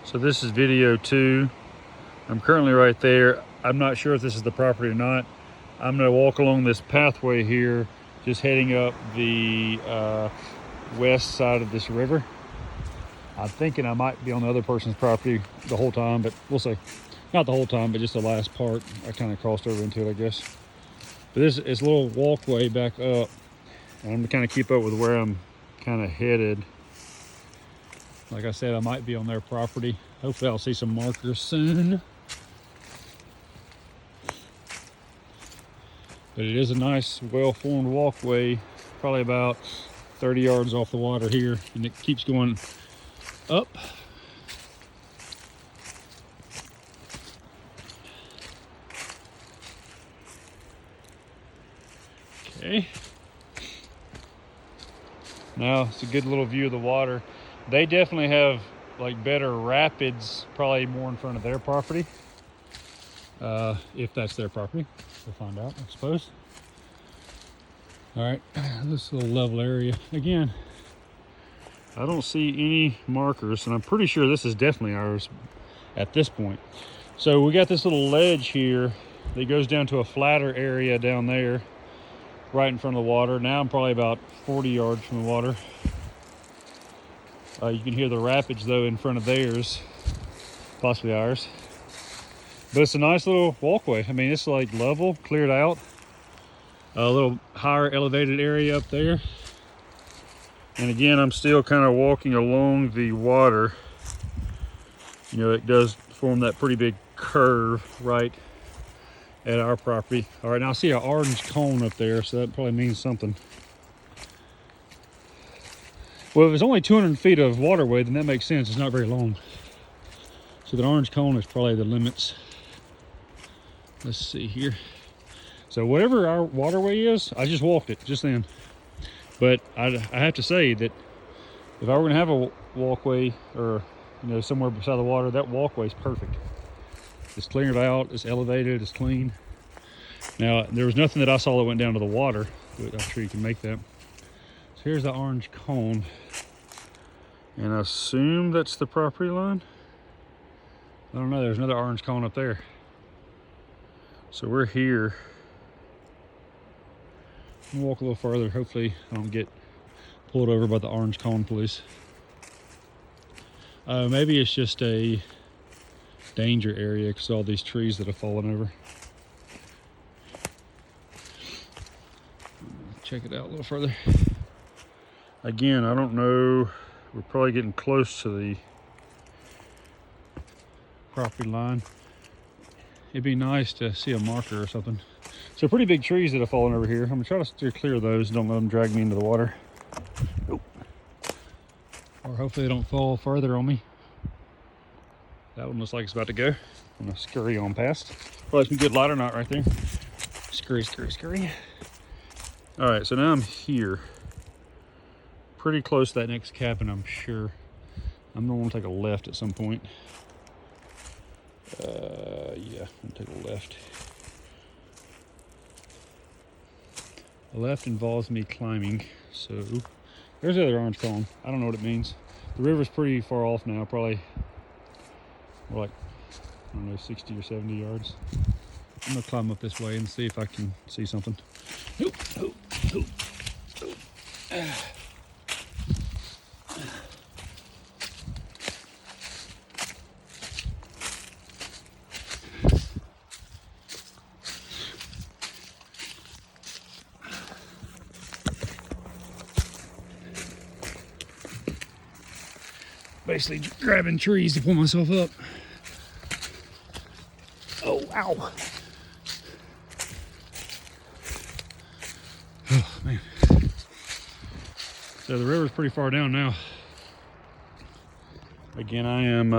So this is video 2. I'm currently right there. I'm not sure if this is the property or not. I'm going to walk along this pathway here, just heading up the west side of this river. I'm thinking I might be on the other person's property the whole time, but we'll see. Not the whole time, but just the last part. I kind of crossed over into it, I guess. But this is a little walkway back up, and I'm going to kind of keep up with where I'm kind of headed. Like I said, I might be on their property. Hopefully I'll see some markers soon. But it is a nice, well-formed walkway, probably about 30 yards off the water here, and it keeps going up. Okay. Now it's a good little view of the water. They definitely have like better rapids, probably more in front of their property. If that's their property, we'll find out, I suppose. All right, this little level area. Again, I don't see any markers, and I'm pretty sure this is definitely ours at this point. So we got this little ledge here that goes down to a flatter area down there, right in front of the water. Now I'm probably about 40 yards from the water. You can hear the rapids though in front of theirs, possibly ours. But it's a nice little walkway. I mean, it's like level, cleared out. A little higher elevated area up there. And again, I'm still kind of walking along the water. You know, it does form that pretty big curve right at our property. All right, now I see an orange cone up there, so that probably means something. Well, if it's only 200 feet of waterway, then that makes sense. It's not very long. So the orange cone is probably the limits. Let's see here. So whatever our waterway is, I just walked it just then. But I have to say that if I were gonna have a walkway or somewhere beside the water, that walkway is perfect. It's cleared out, it's elevated, it's clean. Now, there was nothing that I saw that went down to the water, but I'm sure you can make that. So here's the orange cone. And I assume that's the property line. I don't know, there's another orange cone up there. So we're here. I'm gonna walk a little further. Hopefully I don't get pulled over by the orange cone police. Maybe it's just a danger area because all these trees that have fallen over. Check it out a little further. Again, I don't know. We're probably getting close to the property line. It'd be nice to see a marker or something. So pretty big trees that have fallen over here. I'm gonna try to steer clear of those. Don't let them drag me into the water. Nope. Or hopefully they don't fall further on me. That one looks like it's about to go. I'm gonna scurry on past. Probably some good light or not right there. Scurry, scurry, scurry. All right, so now I'm here. Pretty close to that next cabin, I'm sure. I'm gonna want to take a left at some point. Yeah, I'm gonna take a left. The left involves me climbing, so there's the other orange cone. I don't know what it means. The river's pretty far off now, probably more like, I don't know, 60 or 70 yards. I'm gonna climb up this way and see if I can see something. Oop, oop, oop, oop. Basically grabbing trees to pull myself up. Oh, ow. Oh, man. So the river's pretty far down now. Again, I am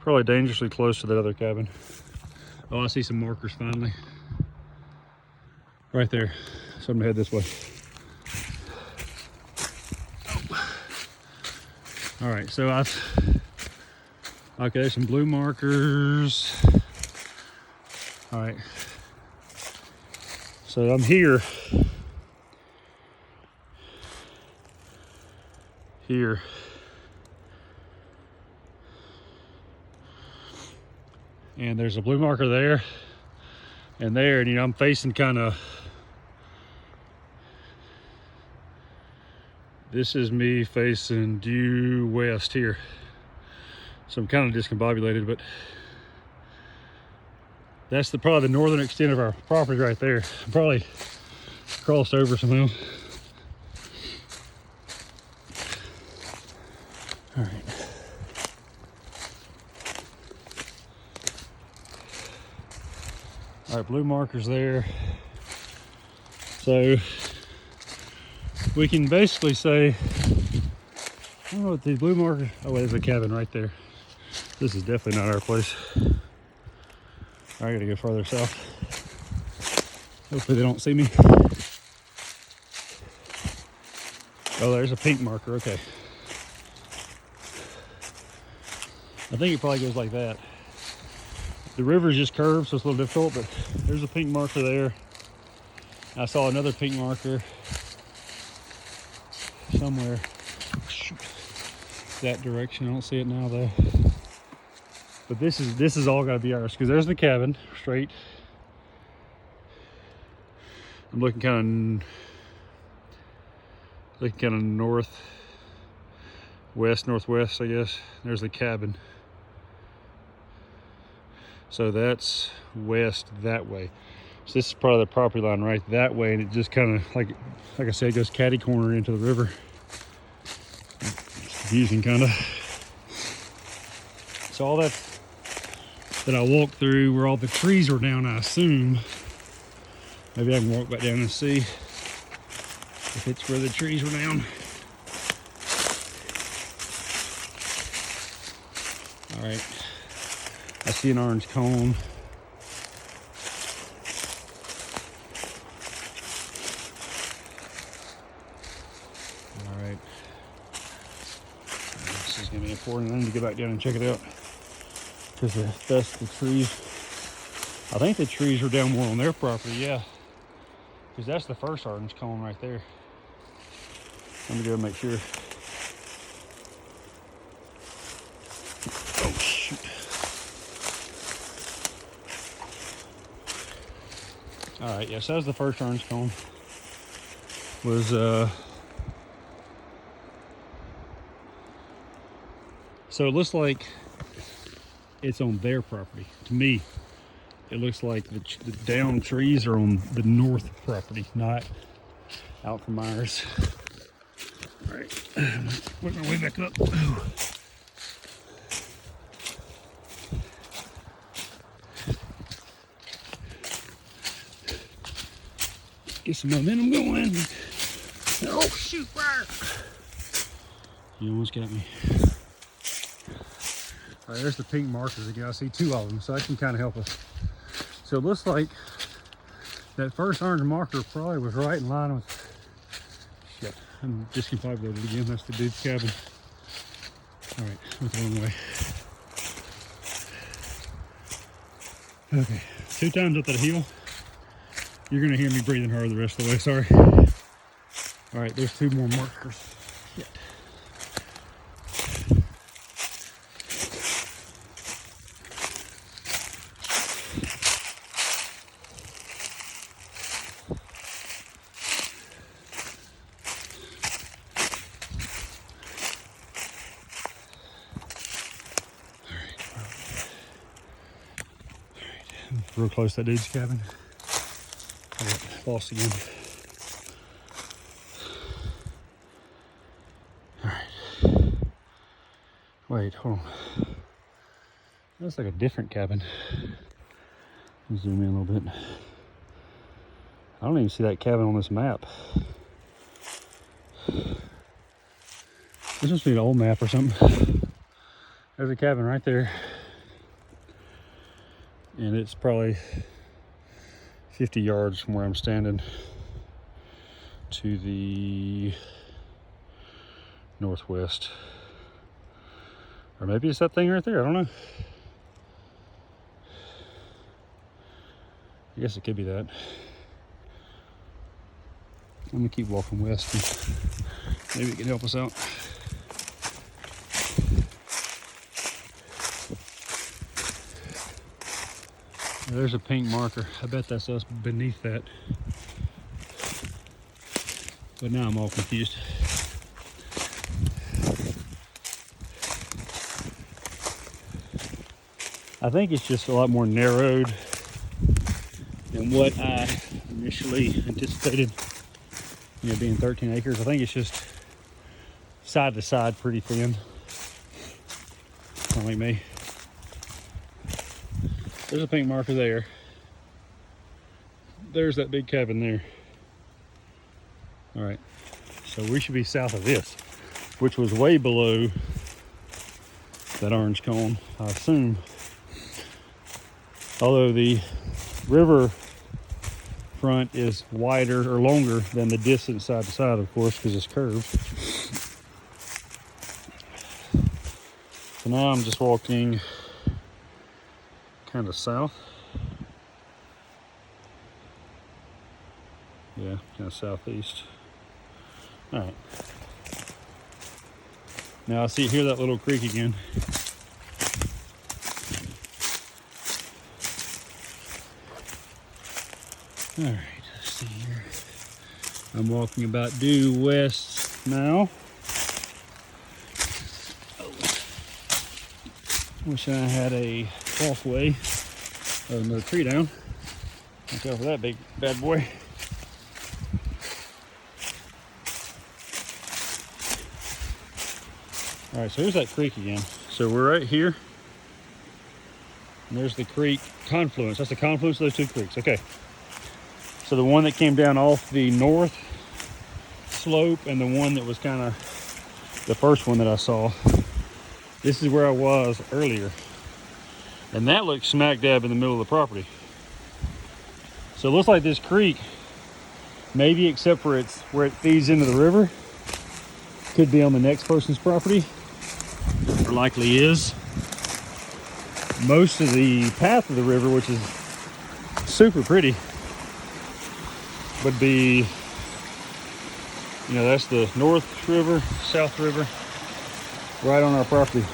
probably dangerously close to that other cabin. Oh, I see some markers finally. Right there. So I'm gonna head this way. All right, so okay, some blue markers. All right, so I'm here. And there's a blue marker there and there, and you know, I'm facing kind of, this is me facing due west here. So I'm kind of discombobulated, but that's probably the northern extent of our property right there. I'm probably crossed over somehow. All right. All right, blue markers there. So we can basically say, I don't know what the blue marker, oh, there's a cabin right there. This is definitely not our place. I gotta go farther south. Hopefully they don't see me. Oh, there's a pink marker, okay. I think it probably goes like that. The river's just curved, so it's a little difficult, but there's a pink marker there. I saw another pink marker somewhere. Shoot. That direction, I don't see it now though. But this is all gotta be ours, because there's the cabin, straight. I'm looking kind of northwest, I guess. There's the cabin. So that's west that way. So this is part of the property line right that way, and it just kind of, like I said, it goes catty corner into the river. It's confusing, kind of. So all that I walked through where all the trees were down, I assume. Maybe I can walk back down and see if it's where the trees were down. All right. I see an orange cone. All right. This is going to be important. I need to go back down and check it out, because that's the trees. I think the trees are down more on their property, yeah. Because that's the first orange cone right there. Let me go make sure. Oh, shoot. All right, yes, that was the first orange cone. So it looks like it's on their property. To me, it looks like the down trees are on the north property, not out from ours. All right, work my way back up. Ooh. Get some momentum going. Oh shoot, fire! You almost got me. All right, there's the pink markers again. I see two of them, so that can kind of help us. So it looks like that first orange marker probably was right in line with, shit, I'm discombobulated again. That's the dude's cabin. All right, went the wrong way. Okay, 2 times up that hill. You're gonna hear me breathing hard the rest of the way, sorry. All right, there's 2 more markers. Shit. Real close to that dude's cabin. I got lost again. Alright. Wait, hold on. That's like a different cabin. Zoom in a little bit. I don't even see that cabin on this map. This must be an old map or something. There's a cabin right there. And it's probably 50 yards from where I'm standing to the northwest. Or maybe it's that thing right there, I don't know. I guess it could be that. I'm gonna keep walking west and maybe it can help us out. There's a pink marker. I bet that's us beneath that. But now I'm all confused. I think it's just a lot more narrowed than what I initially anticipated, you know, being 13 acres. I think it's just side to side pretty thin. Kind of like me. There's a pink marker there. There's that big cabin there. All right, so we should be south of this, which was way below that orange cone, I assume. Although the river front is wider or longer than the distance side to side, of course, because it's curved. So now I'm just walking kind of south. Yeah, kind of southeast. All right. Now I see, hear that little creek again. All right, let's see here. I'm walking about due west now. Oh. Wish I had a crossway. Oh, another tree down. Watch out for that big bad boy. All right, so here's that creek again. So we're right here. And there's the creek confluence. That's the confluence of those two creeks. Okay. So the one that came down off the north slope and the one that was kind of the first one that I saw. This is where I was earlier. And that looks smack dab in the middle of the property. So it looks like this creek, maybe except for it's where it feeds into the river, could be on the next person's property, or likely is. Most of the path of the river, which is super pretty, would be, you know, that's the North River, South River, right on our property.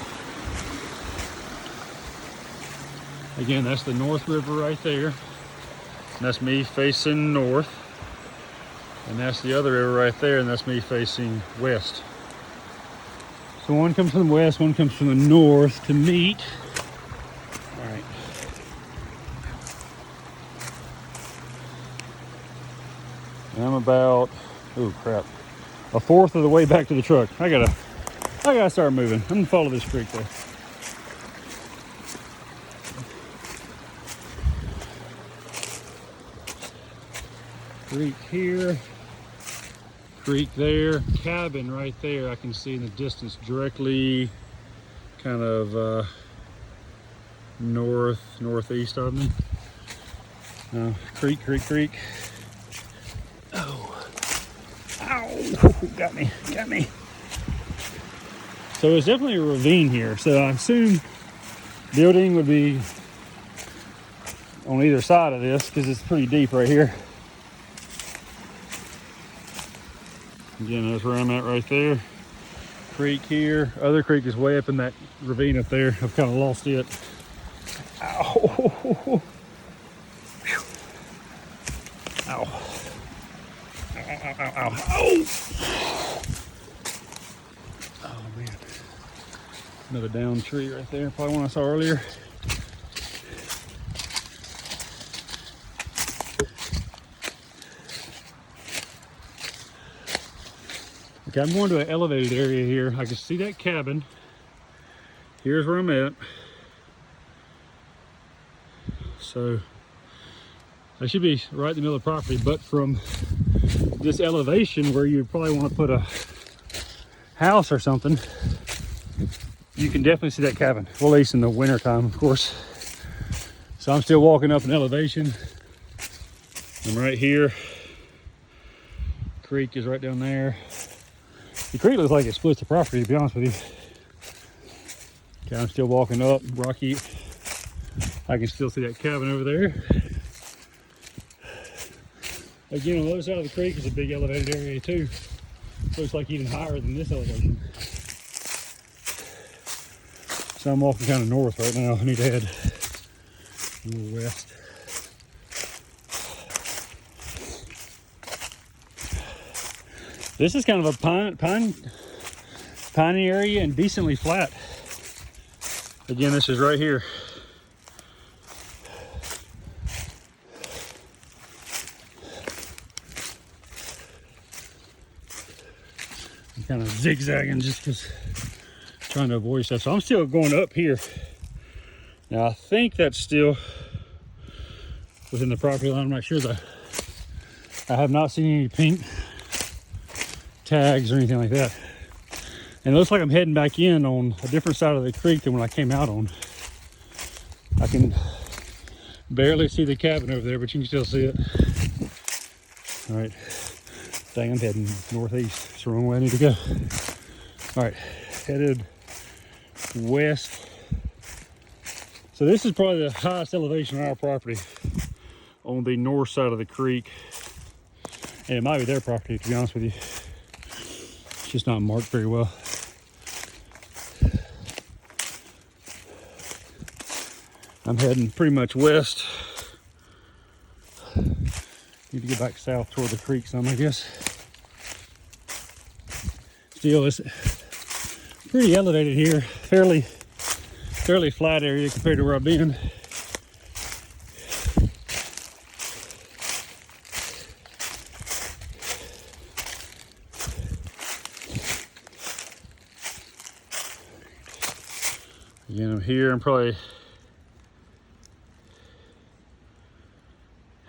Again, that's the North River right there. And that's me facing north. And that's the other river right there, and that's me facing west. So one comes from the west, one comes from the north to meet. All right. And I'm about, oh crap, a fourth of the way back to the truck. I gotta start moving. I'm gonna follow this creek though. Creek here, creek there, cabin right there. I can see in the distance directly kind of northeast of me. Creek. Oh, ow, got me. So it's definitely a ravine here. So I assume building would be on either side of this because it's pretty deep right here. Again, that's where I'm at right there. Creek here. Other creek is way up in that ravine up there. I've kind of lost it. Ow. Ow. Ow. Oh, man. Another down tree right there. Probably one I saw earlier. Okay, I'm going to an elevated area here. I can see that cabin. Here's where I'm at. So I should be right in the middle of the property, but from this elevation where you probably want to put a house or something, you can definitely see that cabin. Well, at least in the winter time, of course. So I'm still walking up an elevation. I'm right here. Creek is right down there. The creek looks like it splits the property, to be honest with you. Okay, I'm still walking up, rocky. I can still see that cabin over there. Again, on the other side of the creek is a big elevated area too. Looks like even higher than this elevation. So I'm walking kind of north right now. I need to head a little west. This is kind of a piney area and decently flat. Again, this is right here. I'm kind of zigzagging just because trying to avoid stuff. So I'm still going up here. Now I think that's still within the property line. I'm not sure though. I have not seen any pink tags or anything like that. And it looks like I'm heading back in on a different side of the creek than when I came out on. I can barely see the cabin over there, but you can still see it. All right, dang, I'm heading northeast. It's the wrong way I need to go. All right, headed west. So this is probably the highest elevation on our property, on the north side of the creek. And it might be their property, to be honest with you. It's just not marked very well. I'm heading pretty much west. Need to get back south toward the creek some, I guess. Still, it's pretty elevated here. Fairly flat area compared to where I've been. Again, I'm here. I'm probably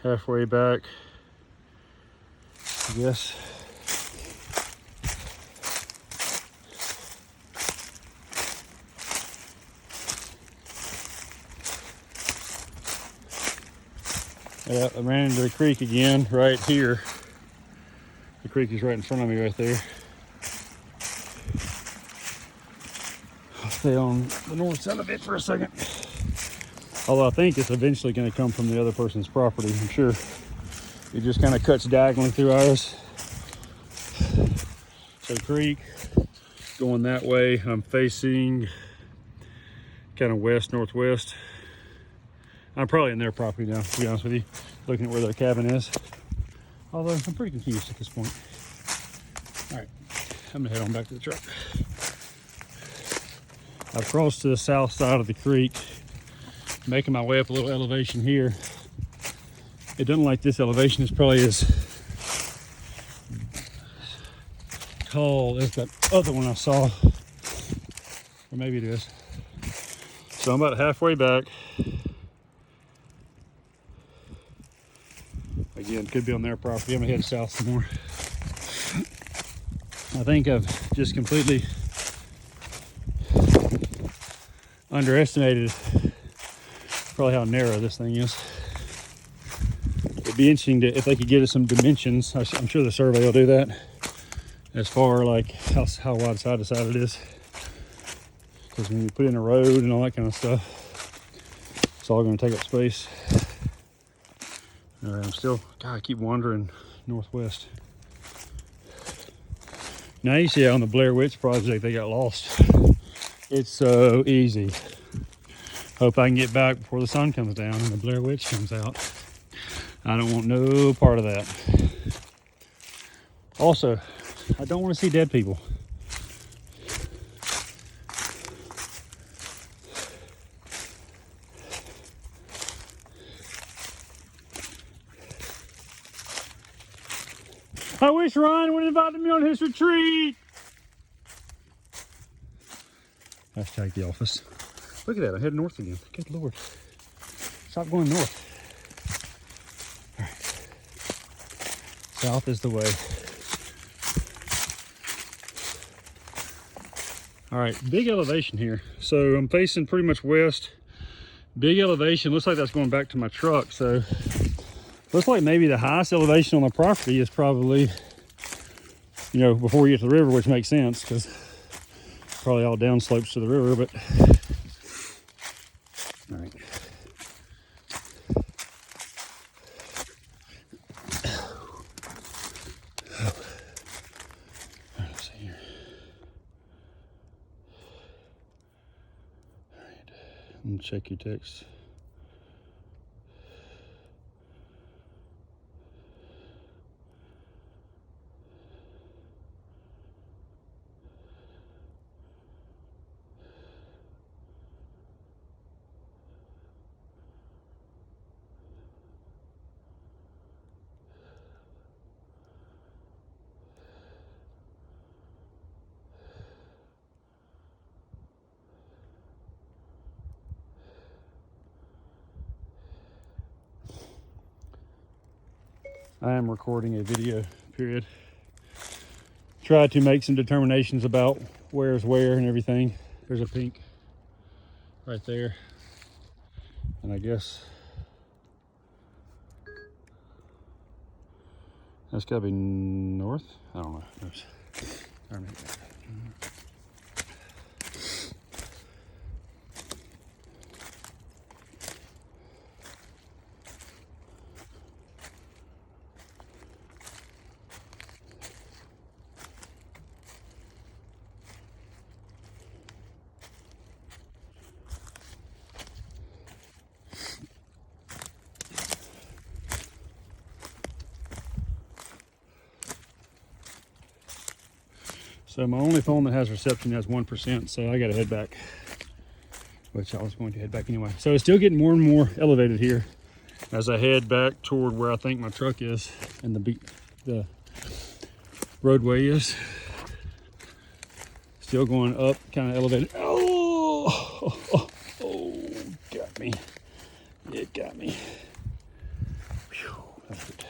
halfway back, I guess. Yeah, I ran into the creek again right here. The creek is right in front of me right there. I'll stay on the north side of it for a second. Although I think it's eventually going to come from the other person's property, I'm sure. It just kind of cuts diagonally through ours. So the creek going that way. I'm facing kind of west-northwest. I'm probably in their property now, to be honest with you, looking at where their cabin is. Although I'm pretty confused at this point. All right, I'm gonna head on back to the truck. I've crossed to the south side of the creek, making my way up a little elevation here. It doesn't like this elevation. It's probably as tall as that other one I saw, or maybe it is. So I'm about halfway back. Again, could be on their property. I'm gonna head south some more. I think I've just completely underestimated probably how narrow this thing is. It'd be interesting to, if they could get us some dimensions. I'm sure the survey will do that, as far like how wide side to side it is. Because when you put in a road and all that kind of stuff, it's all going to take up space. All right, I'm still, God, I keep wandering northwest. Now you see on the Blair Witch Project, they got lost. It's so easy. Hope I can get back before the sun comes down and the Blair Witch comes out. I don't want no part of that. Also, I don't want to see dead people. I wish Ryan would have invited me on his retreat. Hashtag the office. Look at that, I'm heading north again. Good Lord. Stop going north. All right. South is the way. All right, big elevation here. So I'm facing pretty much west. Big elevation, looks like that's going back to my truck. So looks like maybe the highest elevation on the property is probably, you know, before you get to the river, which makes sense because probably all down slopes to the river, but all right. Let's see here. All right, I'm gonna check your text. I am recording a video, period. Try to make some determinations about where's where and everything. There's a pink right there. And I guess that's gotta be north. I don't know. So my only phone that has reception has 1%, so I gotta head back, which I was going to head back anyway. So it's still getting more and more elevated here as I head back toward where I think my truck is and the roadway is. Still going up, kind of elevated. Oh, got me. It got me. Whew, that's good.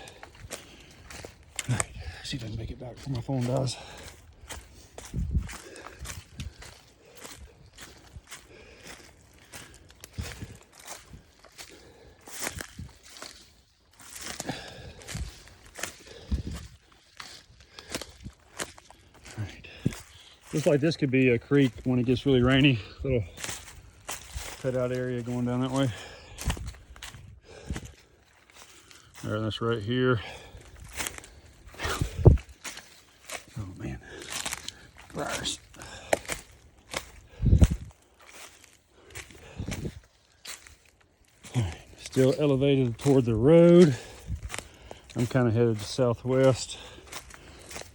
All right, see if I can make it back before my phone dies. Looks like this could be a creek when it gets really rainy. Little cutout area going down that way. All right, that's right here. Oh man, briars. All right, still elevated toward the road. I'm kind of headed to southwest.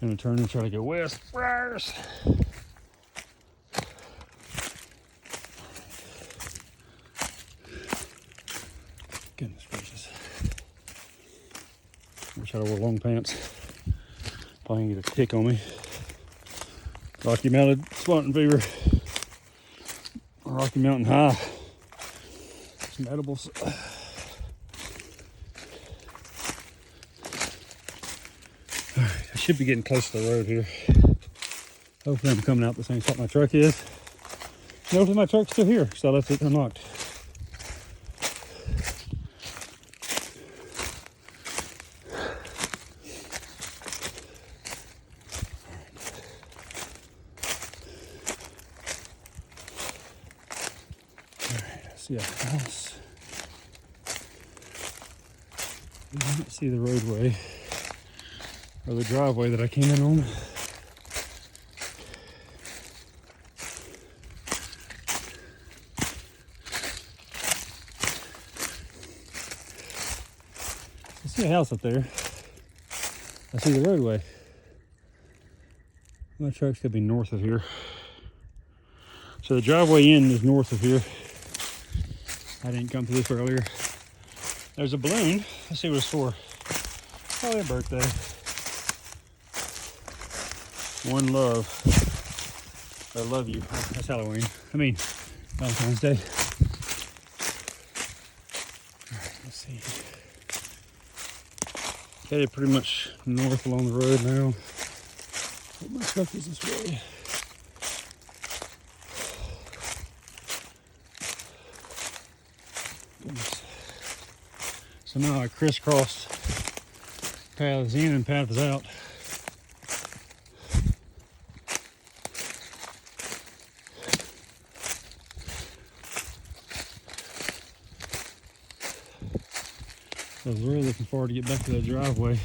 Gonna turn and try to go west. Briars. Goodness gracious. Wish I wore long pants. Probably gonna get a tick on me. Rocky Mountain spotting fever. Rocky Mountain High. Some edibles. Alright, I should be getting close to the road here. Hopefully I'm coming out the same spot my truck is. And hopefully my truck's still here, so I left it unlocked. See a house. I don't see the roadway or the driveway that I came in on. I see a house up there. I see the roadway. My truck's gonna be north of here. So the driveway in is north of here. I didn't come through this earlier. There's a balloon. Let's see what it's for. Probably a birthday. One love. I love you. That's Halloween. I mean, Valentine's Day. All right, let's see. Headed pretty much north along the road now. Hope my truck is this way. Goodness. So now I crisscrossed paths in and paths out. I was really looking forward to get back to that driveway.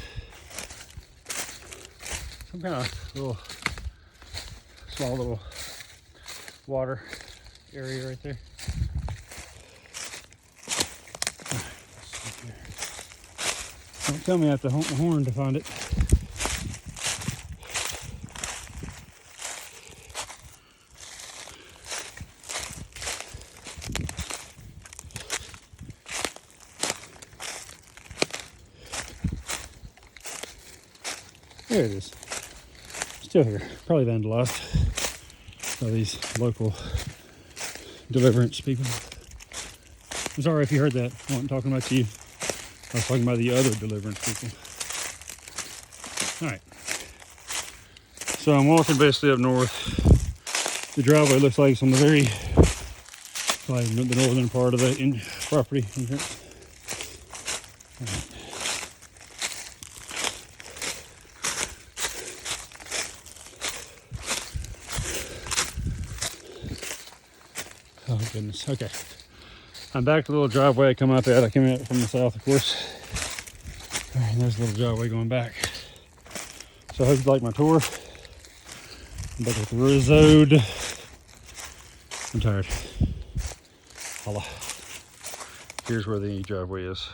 Some kind of small little water area right there. Don't tell me I have to honk my horn to find it. There it is. Still here. Probably vandalized by these local deliverance people. I'm sorry if you heard that. I wasn't talking about you. I was talking about the other deliverance people. All right. So I'm walking basically up north. The driveway looks like it's on the very, like the northern part of the property. Oh goodness, okay. I'm back to the little driveway I come out at. I came out from the south, of course. All right, there's a little driveway going back. So I hope you like my tour. I'm back with the road. I'm tired. Holla. Here's where the driveway is.